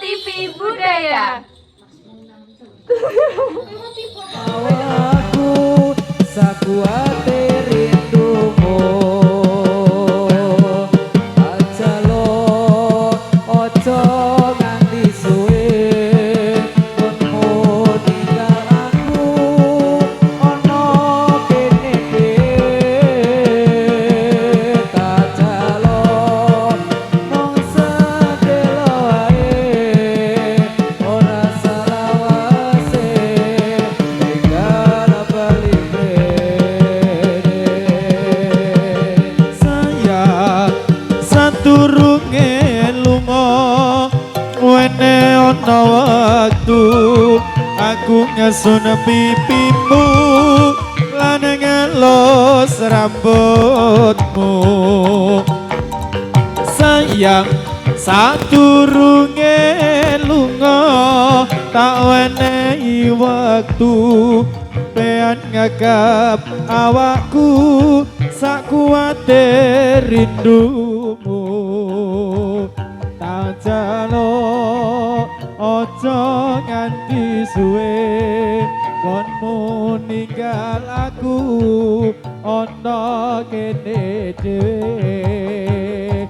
TV Budaya. Awakku sakuate rindumu aja lo ojo nganti suwe konmu ninggal aku ono kene aja lo mong sedelo wae ora salawase tinggal bali sayang saturunge lunga wene ana waktu aku ngesun pipimu lan ngelos rambutmu sayang saturunge lunga tak wenehi waktu pean ngagap awakku sakuwate rindumu tak jalo ojo nganti suwe konmu ninggal aku ono kene dhewe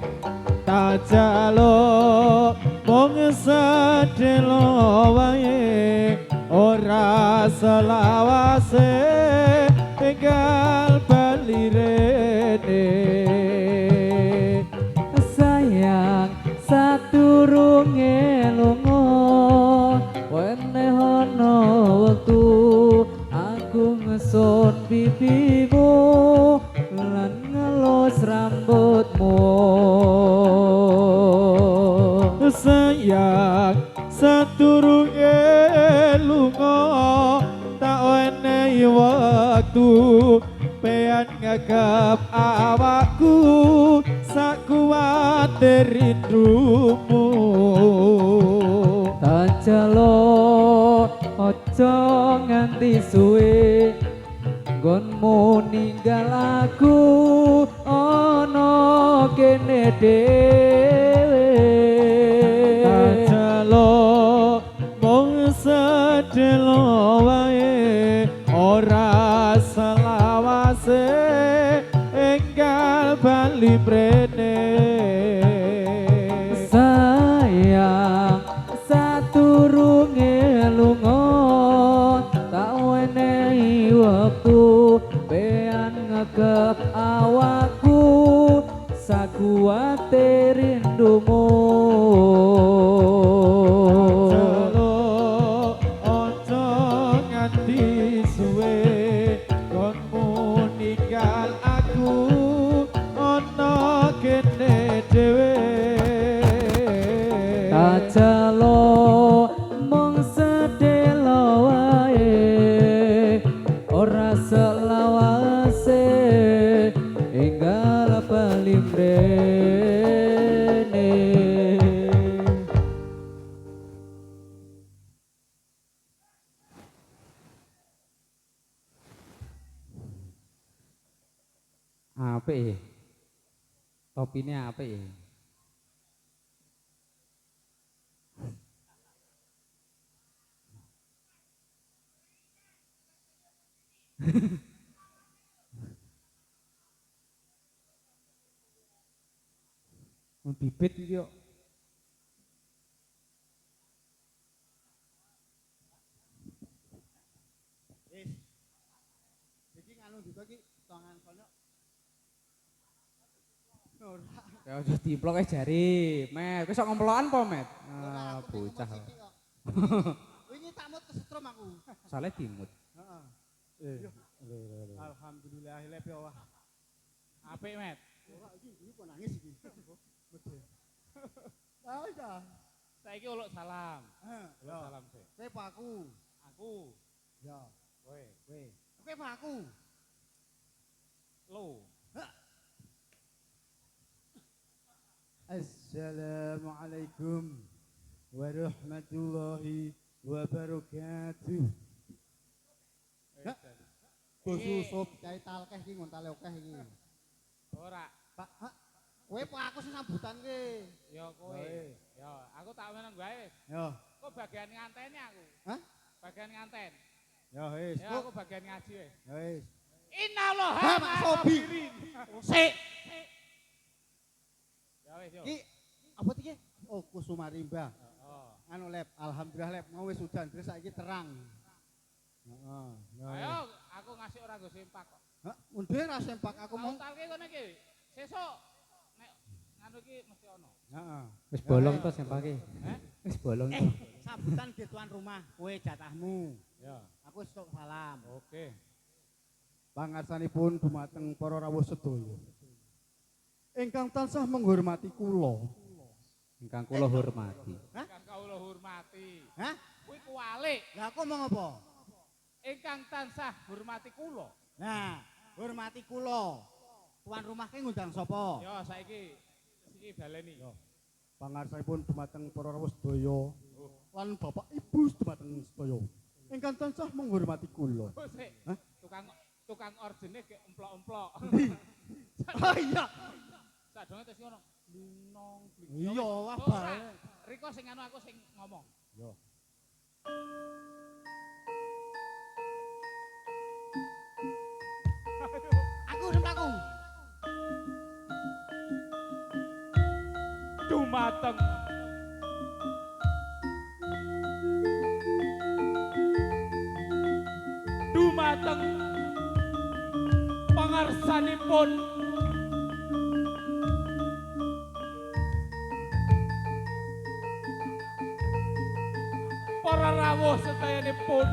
tak jalo mong sedelo wae ora selawase tinggal bali rene sayang saturunge lunga wene ana wektu aku ngesun pipimu lan ngelus rambutmu sayang saturunge lunga tak wenehi waktu pean ngagap awakku sakuwate rindumu tak jalo ojo nganti suwe nggonmu ninggal aku ono kene dhewe jalo mong sedelo wae ora selawase enggal bali mrene sayang saturunge lunga tak wenehi wektu pean ngegep awakku sakuwate rindumu jalo ojo nganti suwe konmu ninggal aku ono kene dhewe tak jalo mong sedelo wae ora selawase enggal bali mrene apik ya topine apik ya bibit iki yo Iki nganu juga ki tangan kono. Ora. ya aja diplok jari met wis kok ngomplokan po met bocah Wingi tak mut kesetrum aku. sale dimut Heeh. Alhamdulillah lepe wah. Apik, Met. Ora iki kok nangis iki. Medhe. Ah wis ah. Saiki uluk salam. Yo. Salam sih. Kowe apa aku? Aku, Ya. kowe, Kowe apa aku? lo. Assalamualaikum warahmatullahi wabarakatuh. Bos susup cai talkeh iki ngontale akeh iki. Ora. Pak, Kowe apa aku sing sambutan ki? Ya kowe. Ya, aku tak meneng wae wis. Yo. Kok bagian nganteni aku. Hah? Bagian nganten. Ya wis. Ya aku bagian ngaji wis. Ya wis. Innallah. Ha, Pak Sobi. Sik. Ya wis yo. Ki apa iki? Oh, Kusuma Rimba. Oh. Anu lep, alhamdulillah lep, mau wis udan terus saiki terang. Heeh. Ayo aku ngasih orang go sempak kok. Hah, mundur ra sempak aku mau. Talke kono iki. Sesuk nek nganu iki mesti ono. Heeh. Wis bolong to sempake. Heh? Wis bolong to. Sambutan di tuan rumah, kowe jatahmu. Ya. Aku wis tok salam. Oke. Pangarsanipun dumateng para rawuh sedaya. Ingkang tansah menghormati kula. Ingkang kula hormati. Ingkang kawula hormati. Hah? Kuwi kuwalik. Lah aku mau apa? Ingkang tansah hormati kula. Nah, hormati kula. Tuan rumah ki ngundang sapa? Ya saiki iki baleni. Pangarsanipun dumateng para rawuh sedaya lan bapak ibu dumateng sedaya. Ingkang tansah menghormati kula. Oh, sik. Hah? Tukang orjene ge emplok-emplok. Oh iya. Sadonge terus ngono. Linong. Iya, wah Oh, bae. Riko sing anu aku sing ngomong. Yo. Aku urip aku. Dumateng dumateng pangarsanipun para rawuh sedayanipun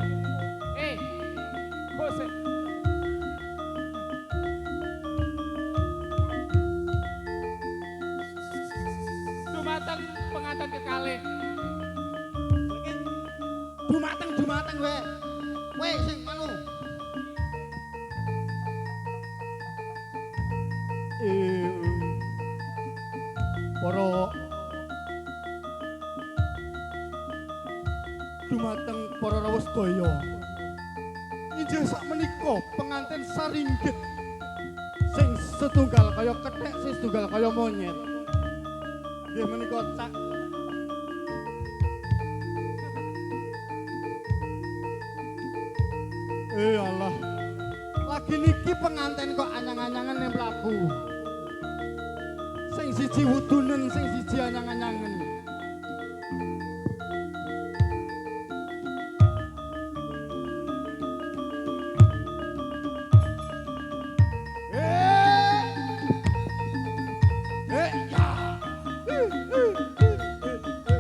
kok sik dumateng pengantin kekalih Dumateng we. Kowe sing anu. Para dumateng para rawuh sedaya. Injih sakmenika pengantin saringgit sing setunggal kaya kethek, sing setunggal kaya monyet. Nggih menika cak Allah. Lagi niki pengantin kok anyang-anyangan ning mlaku. Sing siji wudunen, sing siji anyang-anyangan. Ya.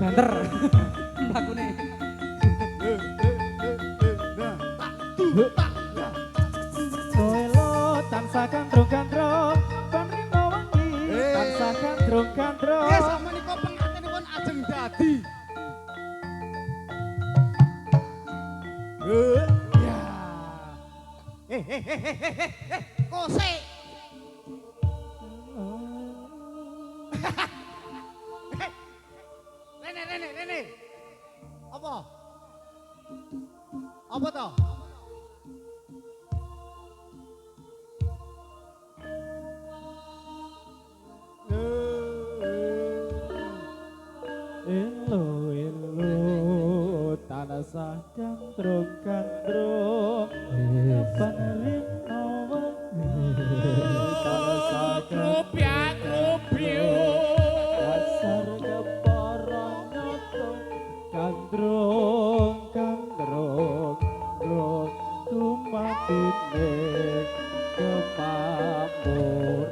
Banter. Mlakune. Koelo tansah gandrung-gandrung panrimo wengi tansah gandrung-gandrung Ya sakmenika pengantinipun ajeng dadi. Ya. Kosek. Rene. Apa? Apa toh? Elo tansah gandrung-gandrung panrimo wengi tansah dasar kepara nyoto gandrung tumatine kemampuran.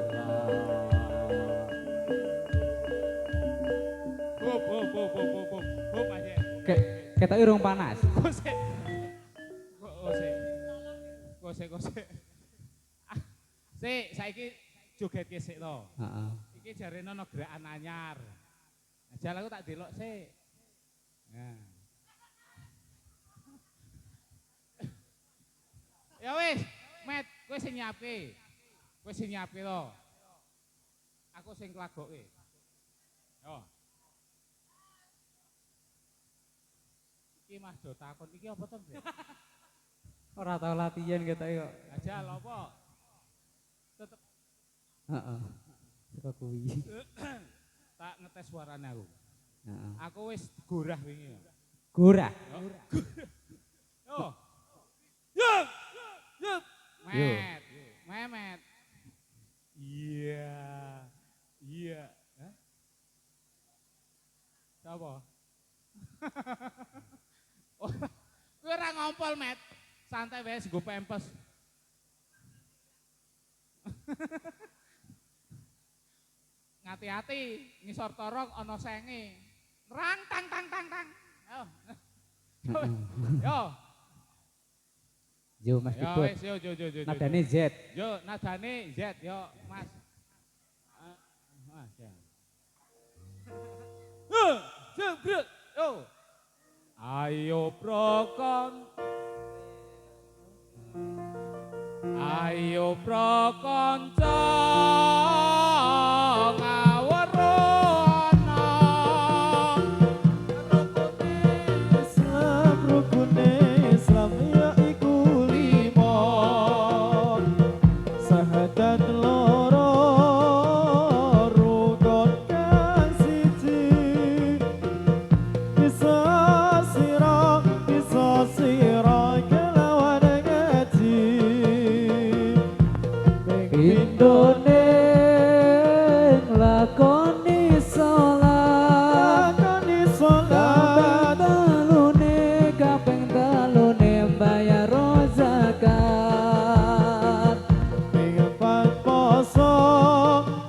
Ketoke urung panas. Kosek. Sik, saiki jogetke sik to. Heeh. Iki jarene ana gerakan anyar. Jal aku tak delok sik. Nah. Ya wis, Met, kowe sing nyiapke. Kowe sing nyiapke to. Aku sing klagokke. Yo. Iki Mas do takon iki apa to, Mbak? Ora tau latihan ketoke kok. Ajal apa? Tetep Heeh. Saka kuwi. Tak ngetes suarane aku. Heeh. Aku wis gorah wingi. Gurah. Yo. Yo. Yo. Met. Memet. Iya. Iya. Hah? Sapa? Kowe ora ngompol, Met. Santai wae nggo pempes. Ngati-ati ngisor torong ana senge. Rang tang tang tang tang. Yo. Yo. Yo Mas Yo Diput. wis yo. Nadane Z. Yo nadane Z yo Mas. Mas ya. Yo. Ayo prokon. Ayo prokonco ngawerono Islam rukune Islam yaiku lima Sahadat loro rukun kang siji Bisa sira kelawan ngaji Pindone lakoni salat kaping telune bayar zakat ping poso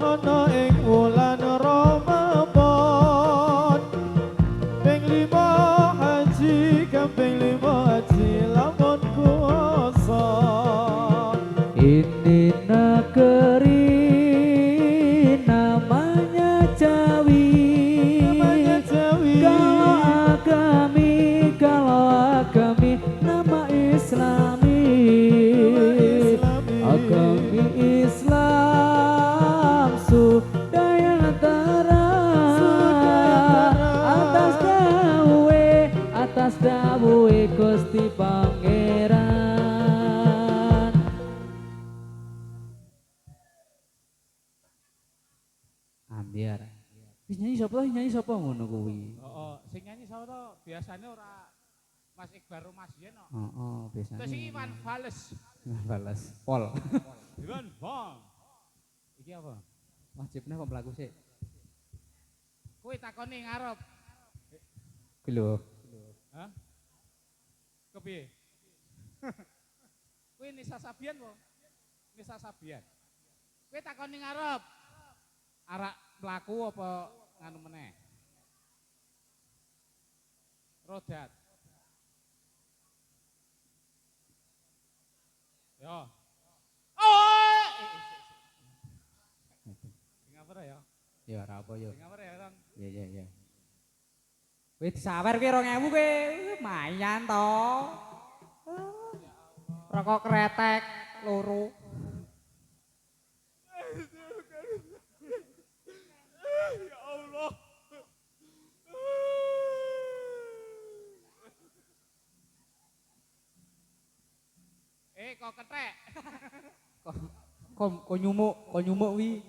ana ing wulan Ramadan ping 5 haji kaping 5 haji lamun kuasa ini negeri namanya Jawi. Kalau agami nama Islami. Agami Islam sudah yang terang atas dawuhe Gusti Pangeran. Ambiar. Wis nyanyi sapa ngono kuwi? Heeh, sing nyanyi sapa to? Biasane ora Mas Iqbal Rumasyen kok. Heeh, biasane. Terus iki Iwan Fals. Balas. Pol. Iwan Bang. Iki apa? Wajibnya kok mlaku sik. Kowe takoni ngarep. Kuwi lho. Hah? Kepiye? Kowe Nisa Sabian po? Nisa Sabian. Kowe takoni ngarep. Arak mlaku apa nganu meneh? Rodat. Yo. Oh! Ngapa ya? Ya ora apa yo. Ngapa ya, Rang? Ya. Kowe disawer ki 2000 kowe. Lumayan to. Rokok kretek loro. Ya Allah. Kok ketek. Kok nyumuk wi.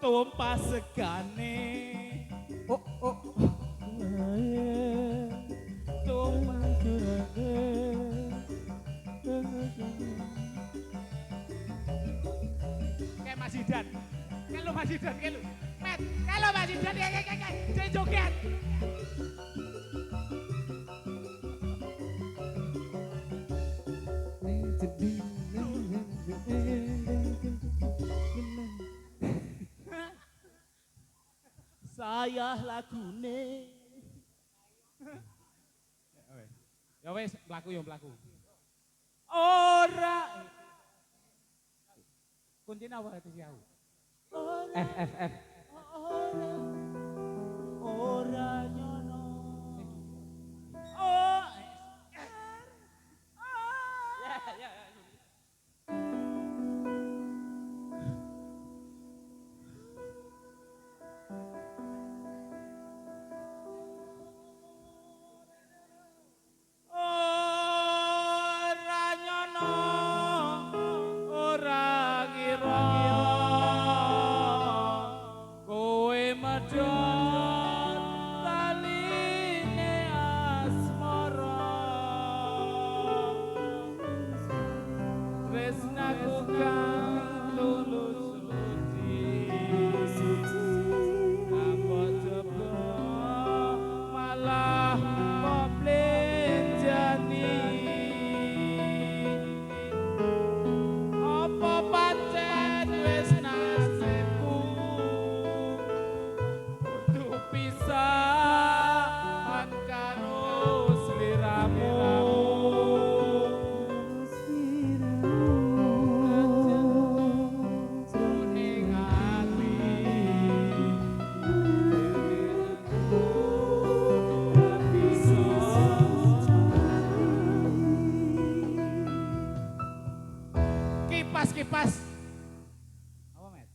Tumpah segane. Oh. Tumpah kayak Mas Zidan. Kayak lu Mas Zidan, kayak lu. Met, kayak lu Mas Zidan, kayak joget. Saya lagune. Ya wes, mlaku. Ora. Kuncine apa itu sih aku? F. Ora medhot taline asmara tresnaku kang tulus suci apa coba malah peblenjani apa pancen wis nasibku kudu pisahan karo sliramu jroning ati kipas apa met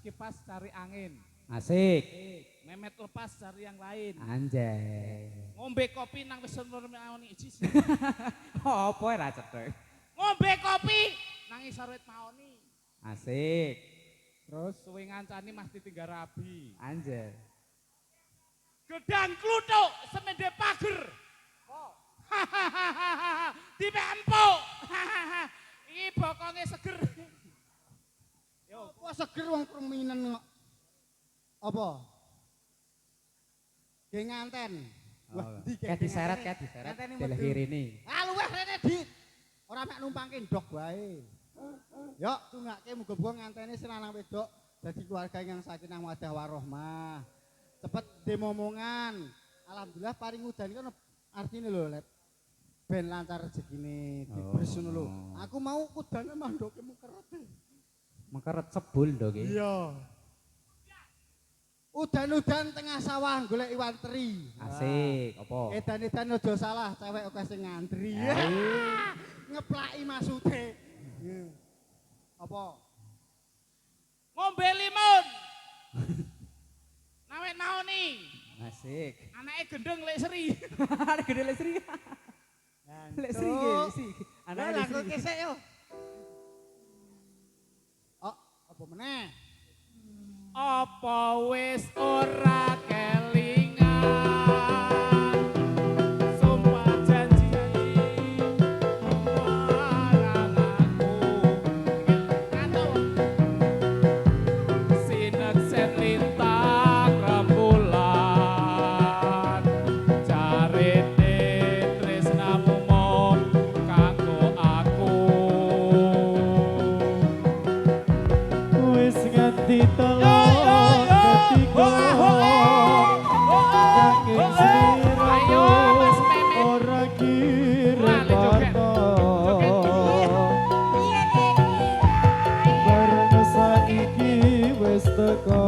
kipas cari angin Asik. memet lepas cari yang lain Anjay. ngombe kopi nang wis maoni iji Apa ora cethek? ngombe kopi nang isor wit maoni Asik. terus suwe ngancani mas ditinggal rabi Anjay. gedang kluthuk semende pager tipe empuk iki bokonge seger yo Apa seger wong permainan kok. Apa? Ge nganten. Wah, ndi ge Kayak diseret, kayak diseret. Delehir ini. Ah luweh rene Dit. Ora mek numpangke ndok wae. Yo tungake muga-muga ngantene sing lanang wedok dadi keluarga yang sakinah mawaddah warahmah. Cepet demomongan. Alhamdulillah paring udan kan artine lho, Let. Ben lancar rezekine dibres ngono lho. Aku mau udane mandoke mengkeret. Mengkeret sebul dong iki. Iya. Udan-udan tengah sawah golek iwan teri. Asik, apa? Edan-edan aja salah, cewek akeh sing ngantri. Ngeplaki maksude. Apa? ngombe limun nawet maoni Asik. anake gendeng lek seri Ada gede lesri. Lesri iki, Anak Anak lagu lesri. kesek yo. Oh, apa meneh? apa wis ora kelingan sumpah janji marang aku ngatur sinek sen lintang rembulan jarene tresnamu mong kanggo aku Wis nganti telon ketika nanging sliramu Ayo, Mas Memet. ora kirim Wale joget. bareng saiki wis teko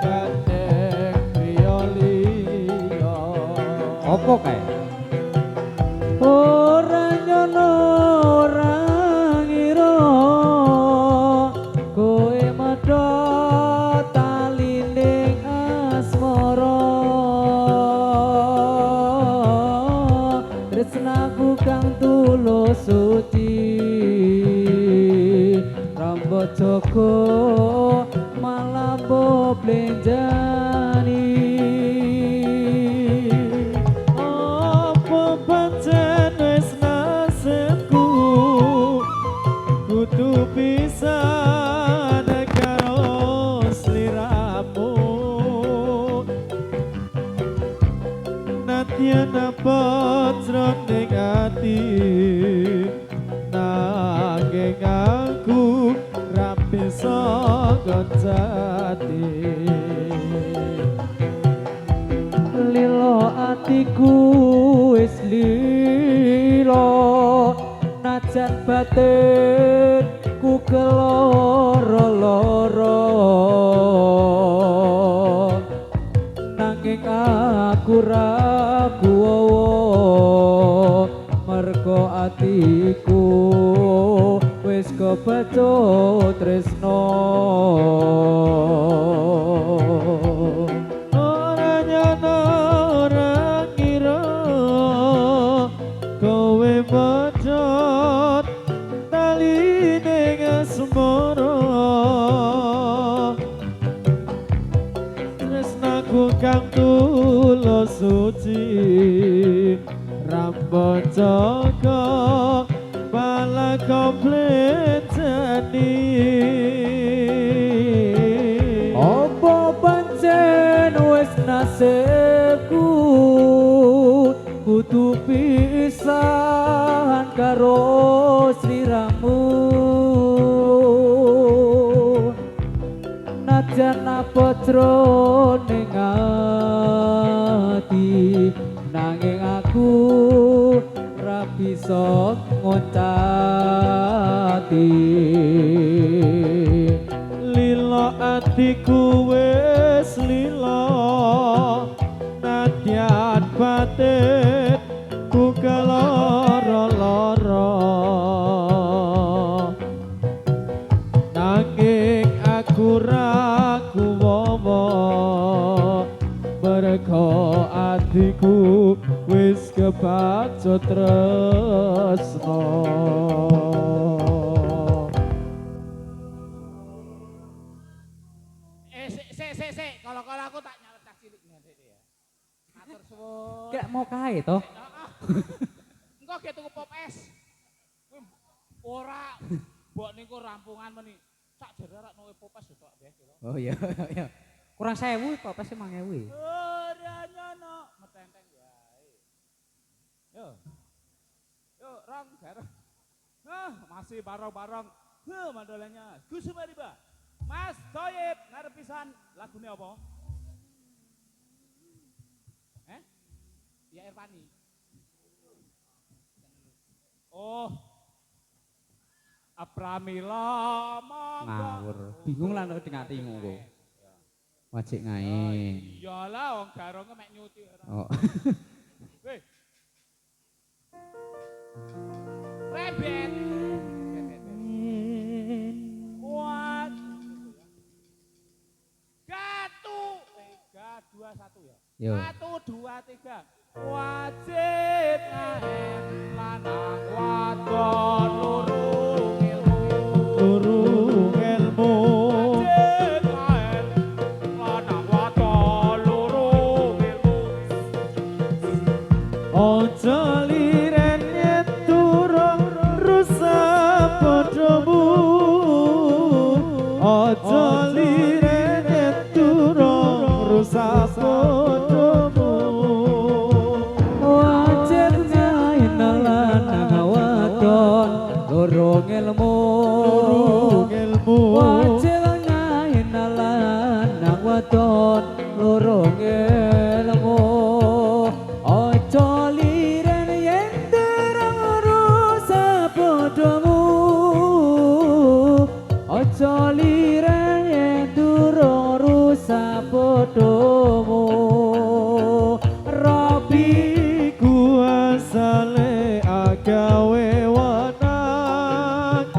gandeng priya liya. Apa kae? ora nyono ora ngira kowe medhot taline asmara tresnaku kang tulus suci rambut joko malah blenjani Apa pancen wis nasibku kudu pisan karo sliramu Nadyan apa jroning ati nanging aku ra bisa jati lilo atiku wis lilo najan batin ku keloro-loro nanging aku ragu mergo atiku wis kebacut tresno Ora nyana ora ngira kowe bocot tali ning asmara suci Rambut Joko pala komplit jani Apa pancen wis nasibku kudu pisahan karo sliramu najan apa jroning ati nanging aku ra bisa ngoncati lilo atiku wis lilo nadyan batin ku keloro-loro nanging aku ra kuwowo merga atiku wis kebacut tresno Sik. Kalau aku tak nyalet cak cilik ngene ya. Matur suwun. kayak mau kae toh Engko ge tuku pop es. Kuwi ora mbok niku rampungan meni. Sak jererak nuwe pop es tok nggih. oh iya iya kurang 1000 kok pasti 5000 Ora nyono metenteng wae. Yo. Yo rong gareng. Masih bareng-bareng. Mandolanya. Gus Mariba. Mas Toyib ngarep pisan lagune apa? Ya Irfani. Oh. Apramila monggo. ngawur bingung lah nek dengati ngono wajik ngae Iyalah wong garonge mek nyuti ora. oh Weh. Rebet. Kuat. Gatu. 3, 2, 1 ya. yo 1, 2, 3. Wajib ngaem lanang wadon lurung ilmu. lurung ilmu Wajib ngaem lanang wadon lurung ilmu. ojo liren yen durung rusak padhamu ojo liren yen durung rusak padhamu wajib ngain lanang wadon lorong ilmu lurung ilmu wajib ngain lanang wadon lorong ilmu ojo liren yen durung rusak padhamu ojo liren yen durung rusak padhamu Robi ku asale agawe wanak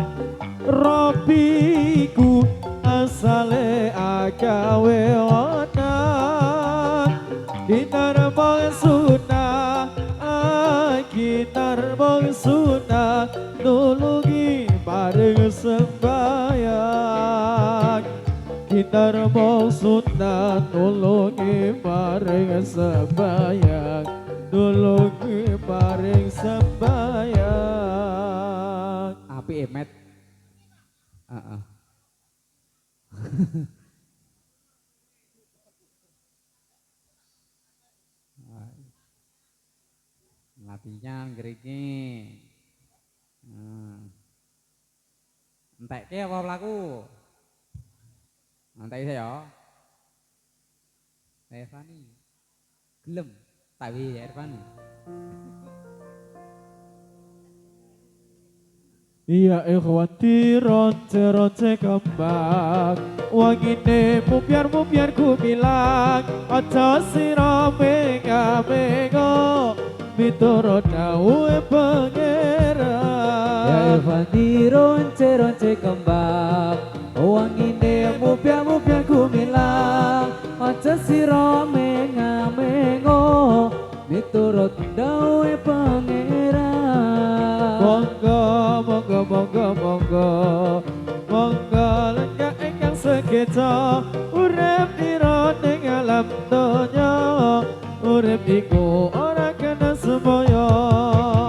Robiku asale agawe wanak Gitar bang sunah gitar bang sunah nulungi bareng sembayang Gitar bang sunah nulungi bareng sembayang nulungi bareng sembayang api emet heeh latihan ngriki entekke apa laku entek saya Irfani gelem tawi ya Irfani Iya ikhwati ronce kembang wangine mumpiar ku bilang aja sira mengo miturut dawuhe pangeran ya Irfani ronce kembang wangine mupya ku bilang aja sira mengo miturut dawuhe pangeran monggo lenggah ingkang sekeca urip ira ning alam donya urip urip iku ora kena semoyo.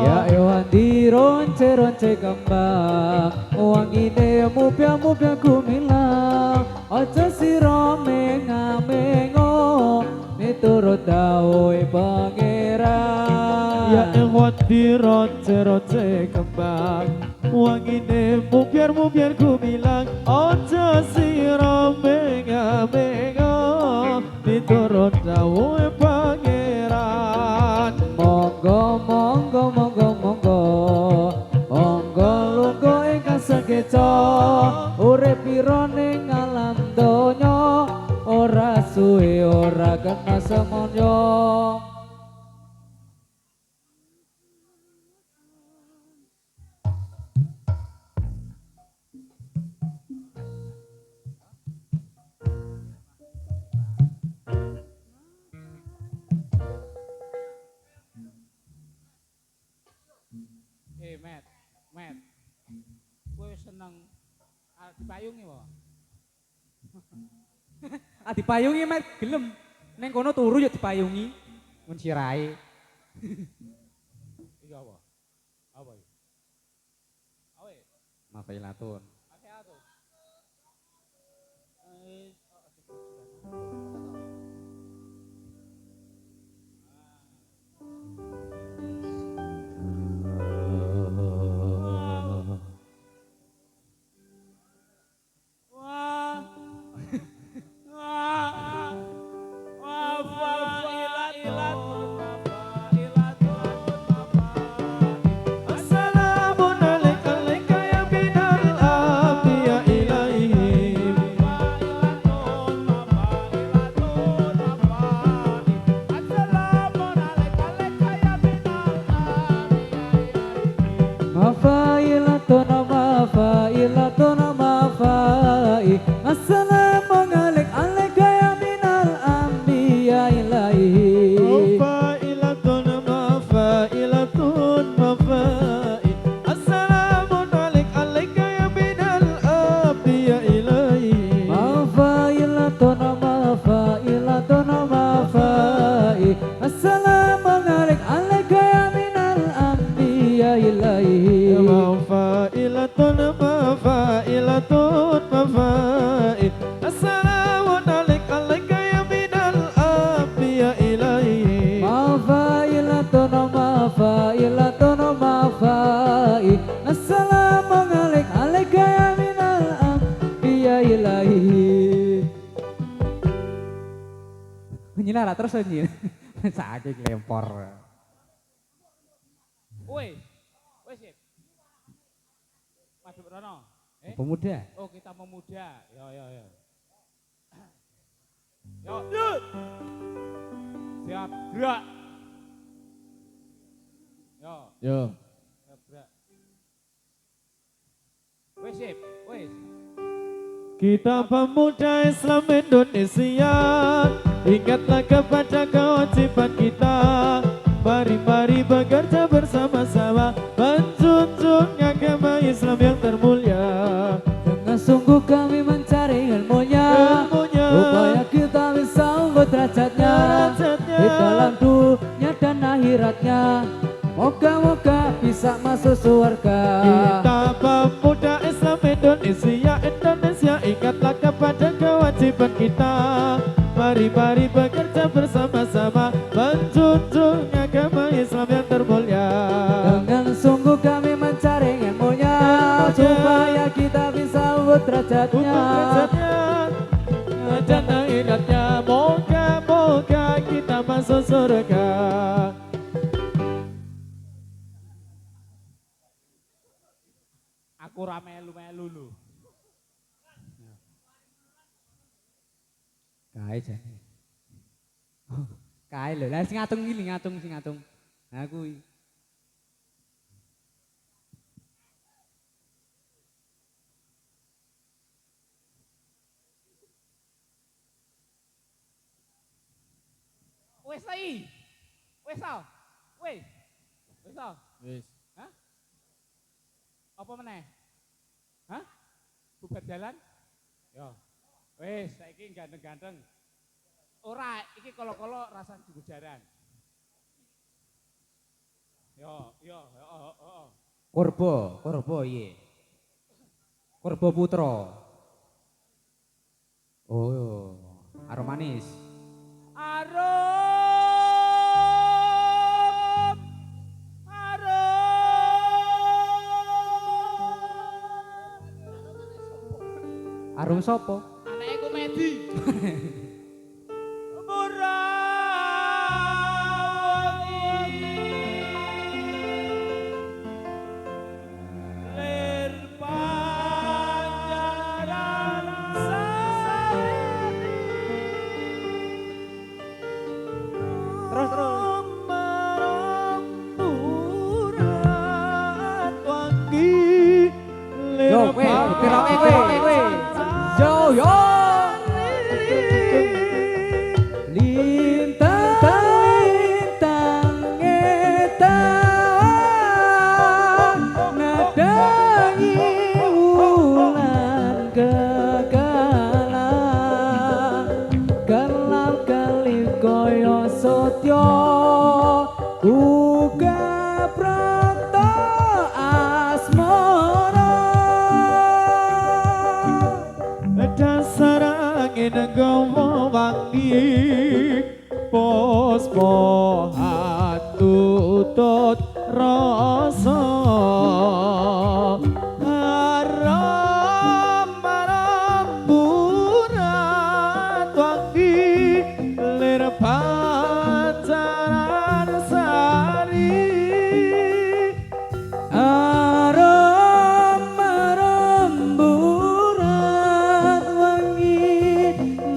Ya ewandi ronce-ronce kembang wangine mupya-mupya gumilang aja sira menga-mengo miturut dawuhe pangeran. Ya ewandi ronce-ronce kembang wangine mupyar-mupyar gumilang aja sira menga-mengo miturut dawuhe pangeran. Monggo monggo monggo monggo monggo lungguh ingkang sekeca urip pira ning alam donya ora suwe ora kena semono. Met, Met. Kowe seneng dipayungi wae. Ah dipayungi Met gelem. Ning kono turu ya dipayungi. Mun sirahe. Iki apa? Apa iki? Awe, Mafailatun. ake aku. Assalamun alaika ya binal anbiya ilaihim. Mafailatun mafailatun mafai assalamu alaika ya minal anbiya ilaihi. Mafailatun mafailatun mafai. Assalamun alaika ya binal anbiya ilaihim. Mafailatun mafailatun mafai assalamu alaika ya minal anbiya ilaihi. Mafailatun mafailatun mafai. Assalamun alaika ya binal anbiya ilaihim. Mafailatun mafailatun mafai assalamu alaika ya minal anbiya ilaihi. Nyilara terus nyin. Sakit lempor. Woi, woi sip. Madu Rono. Pemuda. Oh kita memuda. Yo. Yo. Siap gerak. Yo. Yo. Siap gerak. Woi sip. Woi. Kita pemuda Islam Indonesia, ingatlah kepada kewajiban kita. Mari bekerja bersama-sama, menjunjung agama Islam yang termulia. Dengan sungguh kami mencari ilmunya, supaya kita bisa unggul derajatnya di dalam dunia dan akhiratnya. Moga-moga bisa masuk surga. Kita pemuda Islam Indonesia, ingatlah kepada kewajiban kita. Mari bekerja bersama-sama, menjunjung agama Islam yang termulia. Dengan sungguh kami mencari ilmunya, supaya kita bisa unggul derajatnya Dan akhiratnya, moga-moga kita masuk surga. Aku ra melu-melu lho. Kae jane. Kae lho, lah sing ngatung iki sing ngatung. Nah kuwi. Wes ai. Wes ah. Wes. Wes ah. Wis. Hah? Apa meneh? Hah? Bubar jalan? Yo. Wes saiki ganteng-ganteng. Ora, iki kolo-kolo rasa jubujaran. Kurba iye. Kurba putra. Oh, aroma manis. Arum sopo? Anake komedi. Terus terus. Yo, piroke kowe. Yo. Lintang etawan nadangi wulan kegalan kelap kelip koyo sotyo uga pranto asmara Dasar angin gawa wangi pospo hatutut rasa haram burat wangi lir pacaran sari arom burat wangi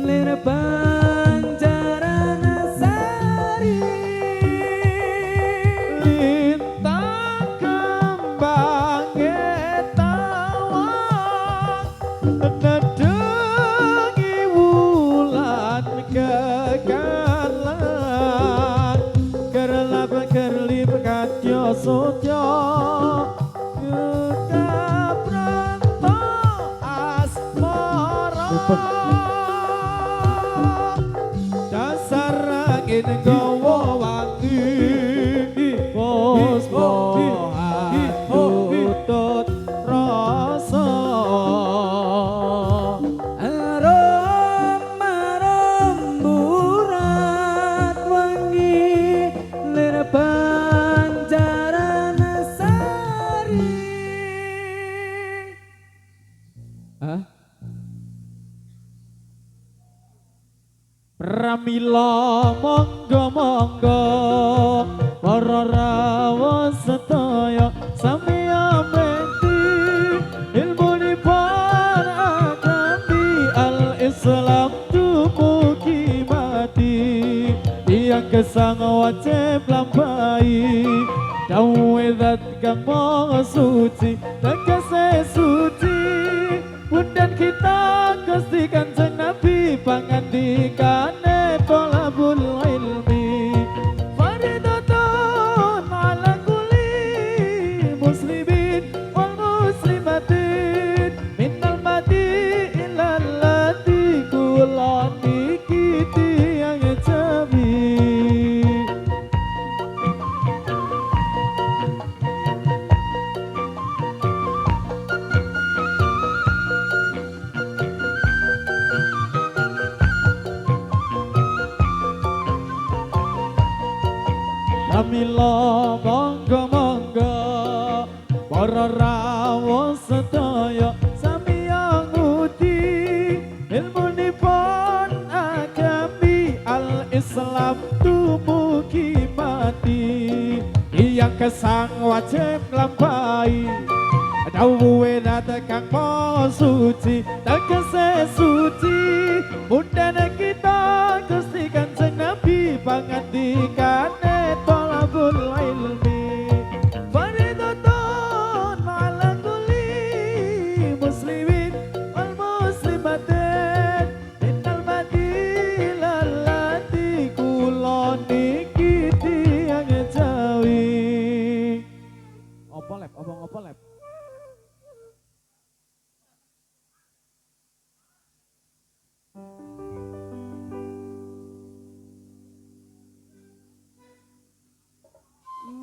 lir pancaran sari lintang kembang etawang nedengi wulan kegalan kerlap kerlip katyo sotyo kekapranto asmara dasar angin gawa wangi pospo hatutut rasa arom burat wangi lir pancaran sari. Hah? Pramila monggo para rawuh sedaya sami ameti ilmunipun agami al-Islam dumugi mati yang kesang wajib lampai dawe zat kang maha suci tegese suci Bundan kita Gusti Kanjeng Nabi pangandikane tolabul ilmi fardhatun ala kulli muslimin wal muslimatin minal madi ilal lati kulani kiti yang jabi Pramila monggo para rawuh sedaya sami nguti ilmunipun agami al-Islam dumugi mati yang kesang wajib lampahi dawuhe zat kang maha suci tegese suci Bundan kita Gusti Kanjeng Nabi pangandikane tolabul ilmi fardhatun ala kulli muslimin wal muslimatin minal madi ilal lati kulani kiti yang jawi Opo lep, opo lep.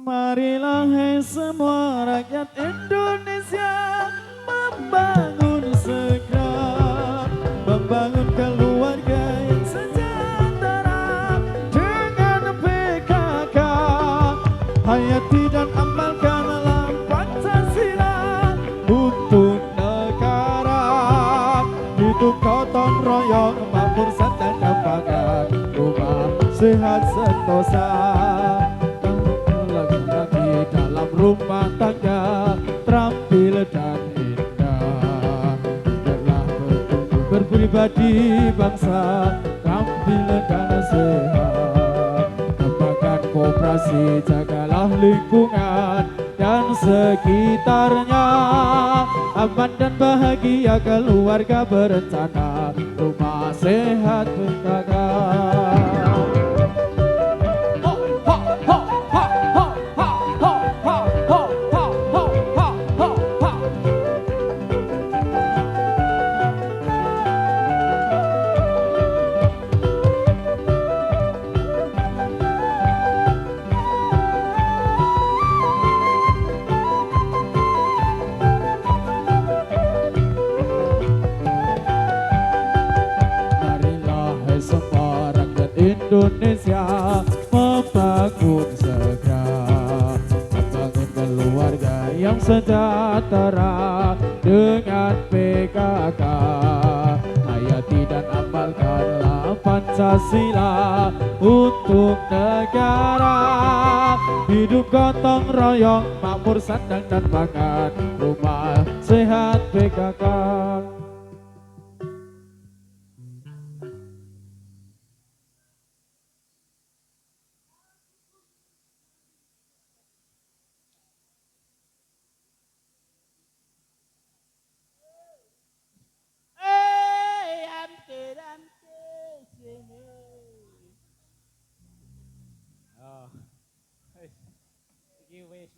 Marilah hai semua rakyat Indonesia membangun segera, membangun keluarga yang sejahtera dengan PKK. Hayati dan amalkanlah Pancasila untuk negara. Hidup gotong royong makmur dan pangan, rumah sehat sentosa. Lagi-lagi dalam rumah tangga terampil dan indah. Biarlah berpribadi bangsa terampil dan sehat. Kembangkan koperasi, jagalah lingkungan dan sekitarnya. Aman dan bahagia keluarga berencana, rumah sehat PKK. Indonesia membangun segera, membangun keluarga yang sejahtera dengan PKK. Hayati dan amalkanlah Pancasila untuk negara. Hidup gotong royong, makmur sandang dan pangan, rumah sehat PKK.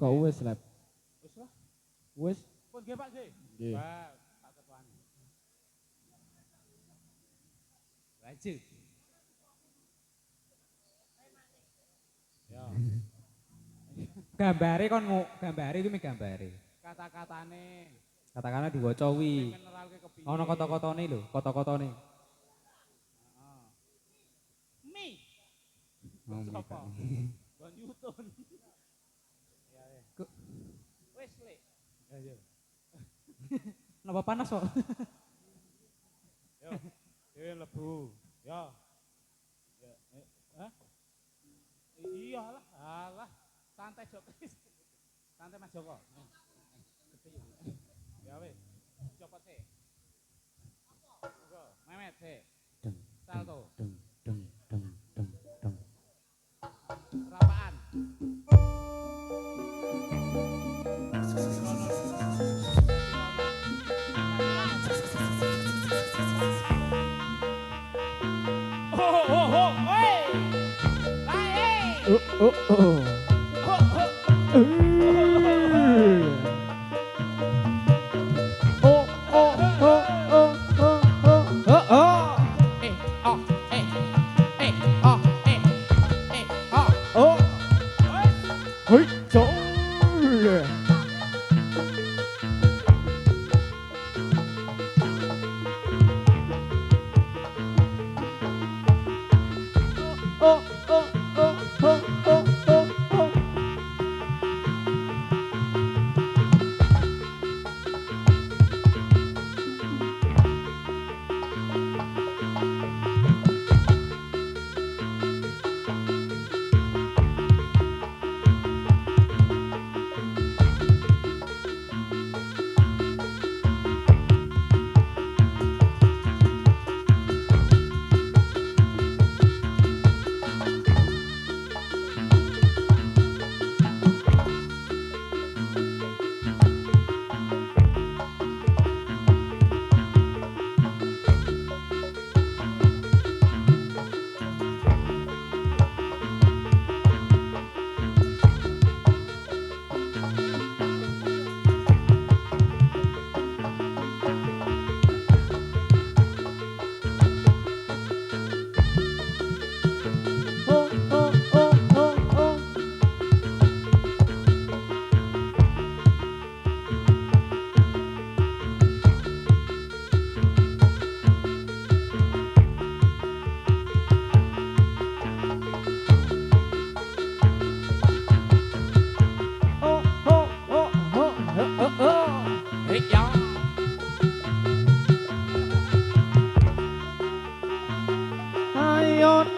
Kok wis lep? Wis lah. Wis. Pun nggih Pak nggih. Nggih. Wah, Pak Ketuane. Lanjut. Ya. Gambare kon gambare iki gambare. Kata-katane Katakanlah diwaca wi. mineralke kepiye? Ono kata-katane lho, kata-katane. Heeh. Mi. Oh, Sapa? mi. Don Yutun. Ya ya. Wis lek. Ya. Napa panas kok? Yo. Dewe lebu. Ya. Ya. Hah? Iyalah, alah. Santai Joko. Santai Mas Joko. Ya wis. Copot sih. Monggo, Memet sih. Salto. Rapaan.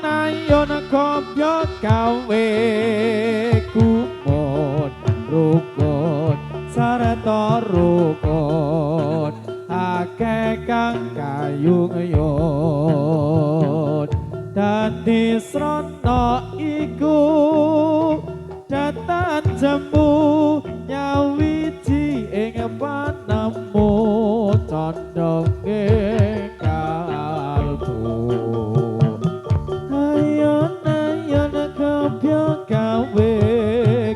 nayon kopyo gawe kumon rukun sarta rukun akeh kang kayung-yung dadi srana iku datan jemu nyawiji ing panemu condonge kalbu ayon ayon kopyo gawe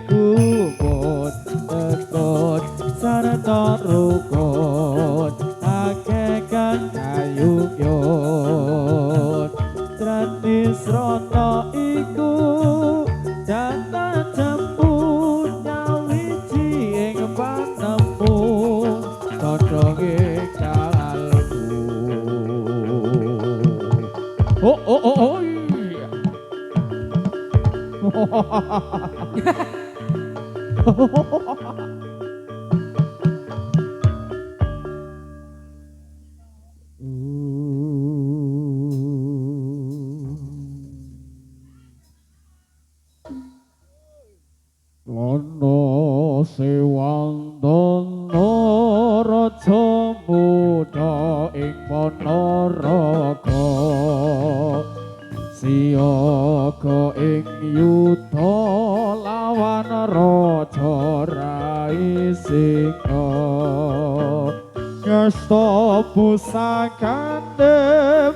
kubut tekut sarta rukun akeh kang kayung-yung dadi srana iku datan jemu nyawiji ing panemu condonge kalbu oh iya. Lono sewang dono raja muda ing Ponorogo siyaga ing yuda lawan raja Raisinga ngesta pusakane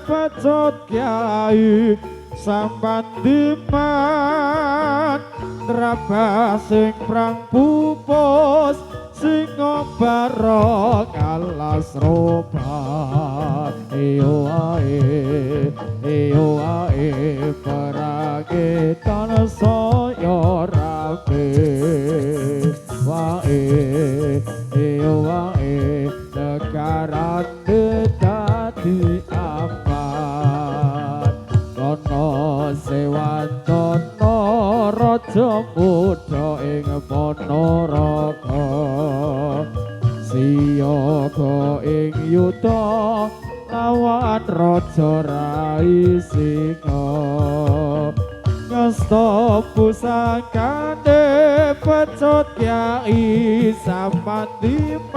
pacut kyai sambat diman trabas sing prang pupus sing barok alas robat iyo ae perage tan saya rabe wae iyo wae negara dadi apat kono sewantono raja muda ing Ponorogo siyaga ing yuda lawan raja Raisinga ngasta pusakane pecut kyai samandiman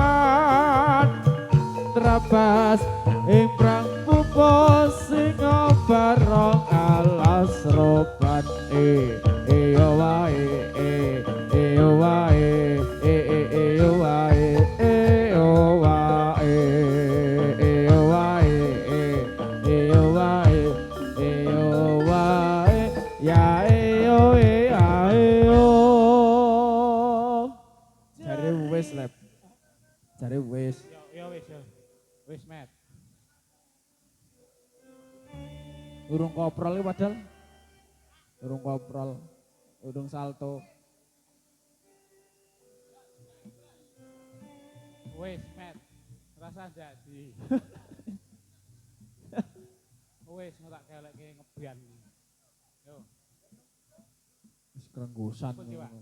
trabas ing prang pupus sing barong alas robat yo wae yo wae yo wae yo wae yo wae yo wae yo wae ya yo ayo jare wis lep jare wis Yo wis met. urung koprol iki padahal urung koprol urung salto Wis met. Rasa jadi. Wis tak keleke ngebian. Yo. wis krenggusan Pun, Pak.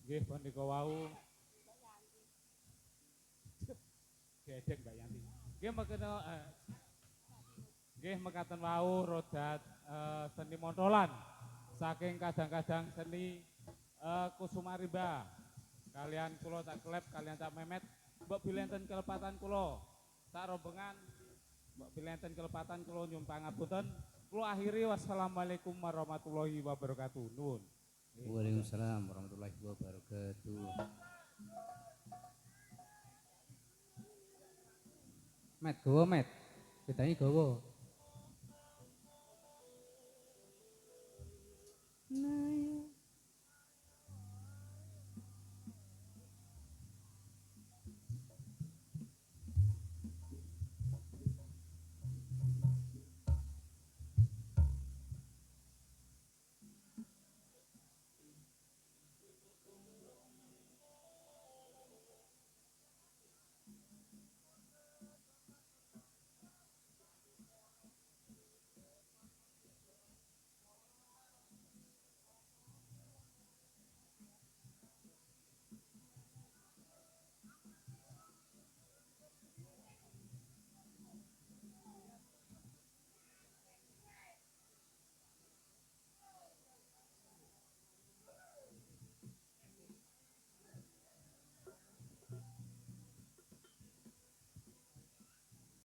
Nggih bandika wau. Gedeng Mbak Yanti. Nggih mekaten wau rodat seni montolan saking kadang-kadang seni Kusumarimba. Kalian kula tak kelep kalian tak memet mbok bilenten kelepatan kula. Sak rombongan mbok bilenten kelepatan kula nyuwun pangapunten. Kula akhiri wassalamualaikum warahmatullahi wabarakatuh. Nuwun. Waalaikumsalam warahmatullahi wabarakatuh. Met, gawa met. Bedanya gawa.